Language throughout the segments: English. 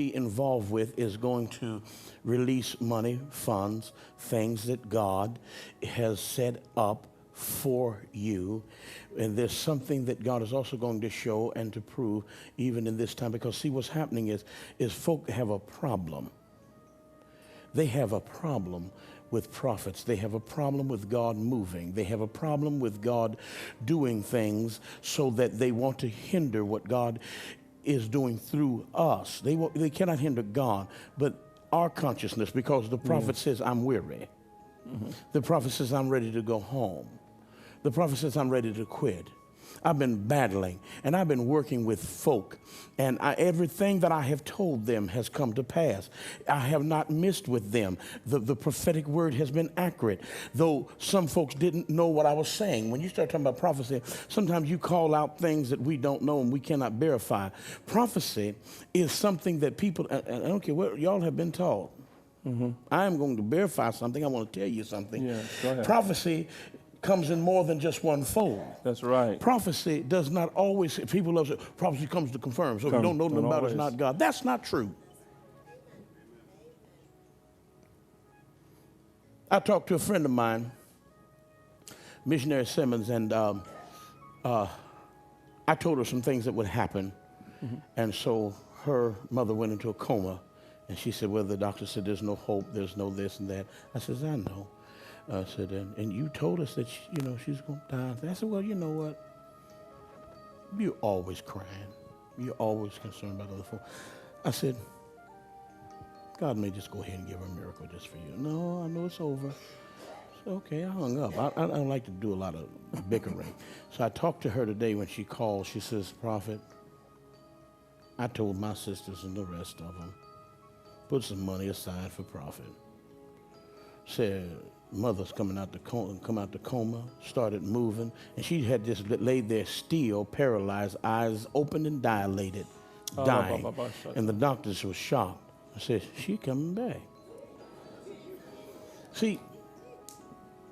be involved with is going to release money, funds, things that God has set up for you. And there's something that God is also going to show and to prove even in this time. Because see, what's happening is folk have a problem. They have a problem with prophets. They have a problem with God moving. They have a problem with God doing things so that they want to hinder what God is doing through us. They cannot hinder God, but our consciousness, because the prophet says, I'm weary. The prophet says, I'm ready to go home. The prophet says, I'm ready to quit. I've been battling, and I've been working with folk, and everything that I have told them has come to pass. I have not missed with them. The prophetic word has been accurate, though some folks didn't know what I was saying. When you start talking about prophecy, sometimes you call out things that we don't know and we cannot verify. Prophecy is something that people, I don't care what y'all have been taught. I am going to verify something. I want to tell you something. Yeah, go ahead. Prophecy comes in more than just one fold. That's right. Prophecy does not always, people love to say, prophecy comes to confirm. So if you don't know nothing about it, it's not God. That's not true. I talked to a friend of mine, Missionary Simmons, and I told her some things that would happen. And so her mother went into a coma, and she said, well, the doctor said there's no hope, there's no this and that. I said, I know. I said, and you told us that, she's going to die. I said, well, you know what? You're always crying. You're always concerned about other folk. I said, God may just go ahead and give her a miracle just for you. No, I know it's over. So, okay, I hung up. I don't like to do a lot of bickering. So I talked to her today when she called. She says, Prophet, I told my sisters and the rest of them, put some money aside for Prophet. Said, mother's come out the coma, started moving, and she had just laid there still, paralyzed, eyes open and dilated, dying. And the doctors were shocked. I said, she coming back. See,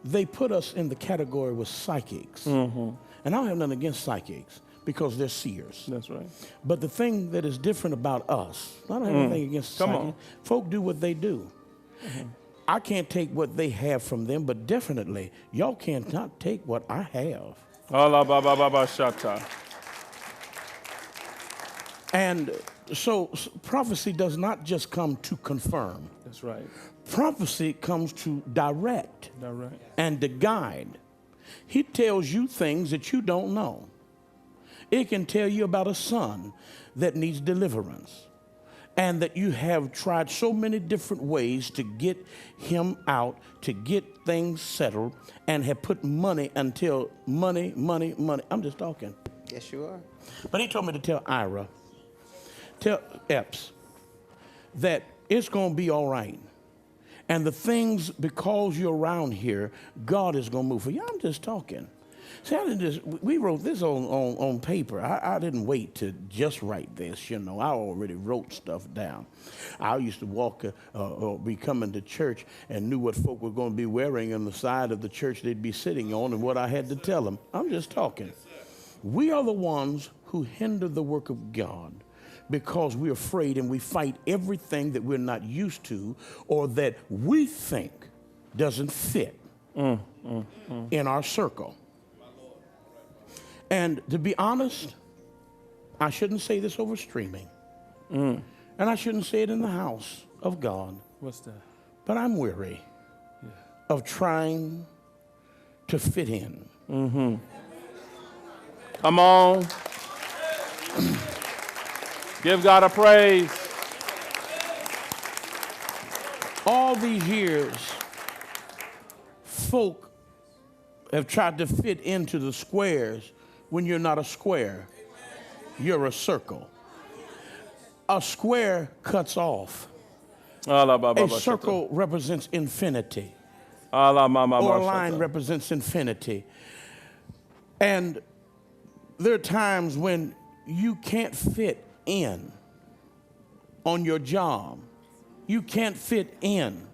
they put us in the category with psychics. And I don't have nothing against psychics because they're seers. That's right. But the thing that is different about us, I don't have anything against psychics. Folk do what they do. I can't take what they have from them, but definitely y'all cannot take what I have. And so prophecy does not just come to confirm. That's right. Prophecy comes to direct and to guide. He tells you things that you don't know. It can tell you about a son that needs deliverance, and that you have tried so many different ways to get him out, to get things settled, and have put money until money. I'm just talking. Yes, you are. But he told me to tell Ira, tell Epps, that it's going to be all right. And the things, because you're around here, God is going to move for you. I'm just talking. See, we wrote this on paper. I didn't wait to just write this, I already wrote stuff down. I used to walk or be coming to church and knew what folk were going to be wearing on the side of the church they'd be sitting on and what I had to tell them. I'm just talking. We are the ones who hinder the work of God because we're afraid and we fight everything that we're not used to or that we think doesn't fit in our circle. And to be honest, I shouldn't say this over streaming. And I shouldn't say it in the house of God. What's that? But I'm weary of trying to fit in. Come on. Give God a praise. All these years, folk have tried to fit into the squares when you're not a square. You're a circle. A square cuts off. A circle represents infinity. Or a line represents infinity. And there are times when you can't fit in on your job. You can't fit in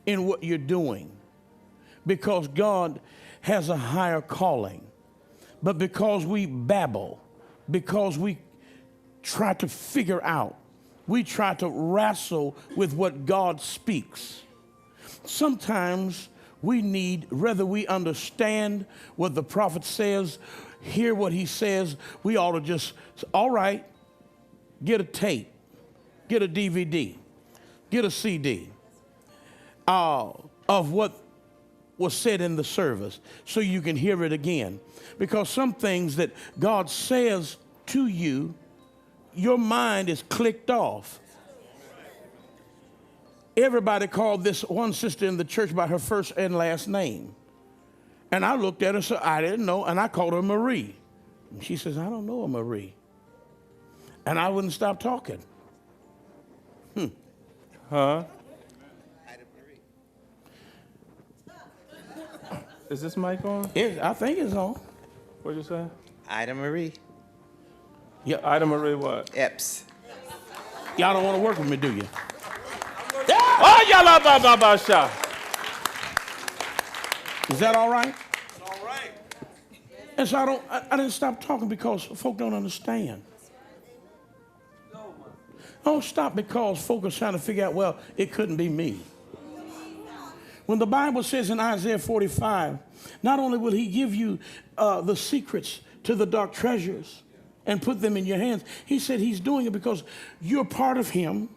what you're doing because God has a higher calling. But because we babble, because we try to figure out we try to wrestle with what God speaks. Sometimes we need, whether we understand what the prophet says, hear what he says, we ought to just, all right, get a tape, get a DVD, get a CD of what was said in the service so you can hear it again. Because some things that God says to you, your mind is clicked off. Everybody called this one sister in the church by her first and last name. And I looked at her, so I didn't know, and I called her Marie. And she says, I don't know a Marie. And I wouldn't stop talking. Huh? Is this mic on? I think it's on. What'd you say? Ida Marie. Yeah. Ida Marie what? Epps. Y'all don't want to work with me, do you? Oh, yalla ba ba ba sha. Is that all right? It's all right. And so I didn't stop talking because folk don't understand. Don't stop because folk are trying to figure out, well, it couldn't be me. When the Bible says in Isaiah 45, not only will he give you the secrets to the dark treasures and put them in your hands, he said he's doing it because you're part of him.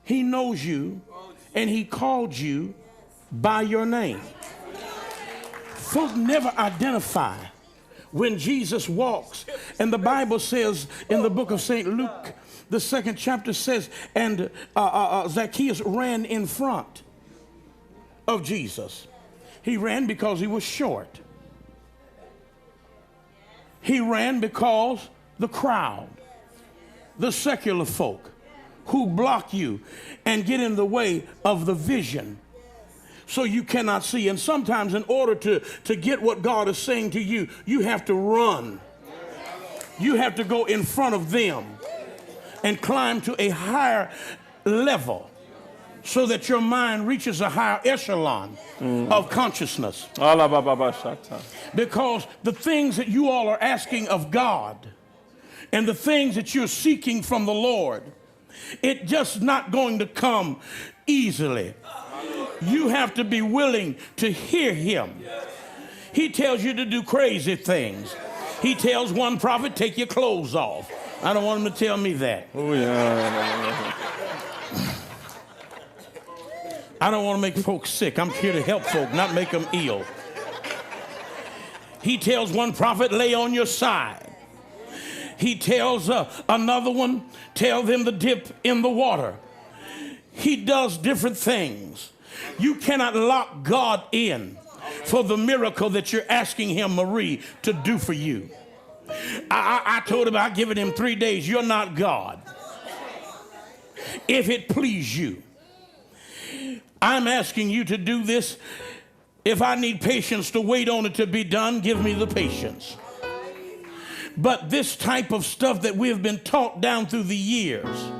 He knows you, and he called you by your name. Folk never identify when Jesus walks. And the Bible says in the book of St. Luke, the 2nd chapter says, and Zacchaeus ran in front of Jesus. He ran because he was short. He ran because the crowd, the secular folk who block you and get in the way of the vision so you cannot see. And sometimes in order to get what God is saying to you, you have to run. You have to go in front of them and climb to a higher level so that your mind reaches a higher echelon of consciousness. Because the things that you all are asking of God and the things that you're seeking from the Lord, it's just not going to come easily. You have to be willing to hear him. He tells you to do crazy things. He tells one prophet, take your clothes off. I don't want him to tell me that. Oh, yeah. I don't want to make folks sick. I'm here to help folk, not make them ill. He tells one prophet, lay on your side. He tells another one, tell them to dip in the water. He does different things. You cannot lock God in for the miracle that you're asking him, Marie, to do for you. I told him I'd given him 3 days. You're not God. If it please you, I'm asking you to do this. If I need patience to wait on it to be done, give me the patience. But this type of stuff that we have been taught down through the years,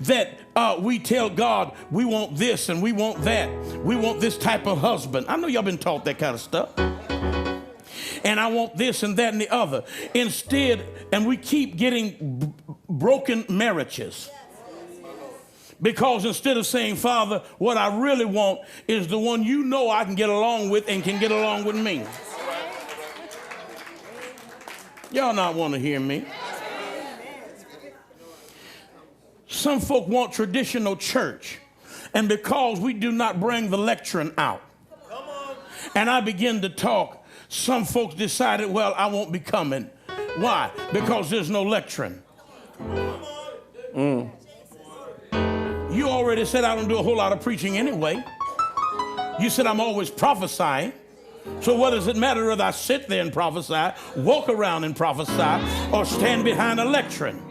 that we tell God we want this and we want that. We want this type of husband. I know y'all been taught that kind of stuff. And I want this and that and the other. Instead, and we keep getting broken marriages. Because instead of saying, Father, what I really want is the one you know I can get along with and can get along with me. Y'all not want to hear me. Some folk want traditional church. And because we do not bring the lectern out, and I begin to talk, some folks decided, well, I won't be coming. Why? Because there's no lectern. You already said I don't do a whole lot of preaching anyway. You said I'm always prophesying. So what does it matter whether I sit there and prophesy, walk around and prophesy, or stand behind a lectern?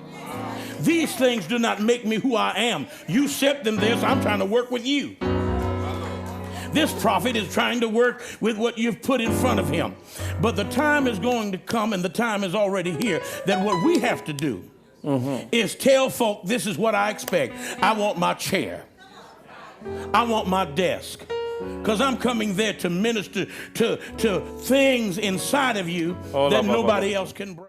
These things do not make me who I am. You set them there, so I'm trying to work with you. This prophet is trying to work with what you've put in front of him. But the time is going to come, and the time is already here, that what we have to do is tell folk, this is what I expect. I want my chair. I want my desk. Because I'm coming there to minister to things inside of you that nobody else can bring.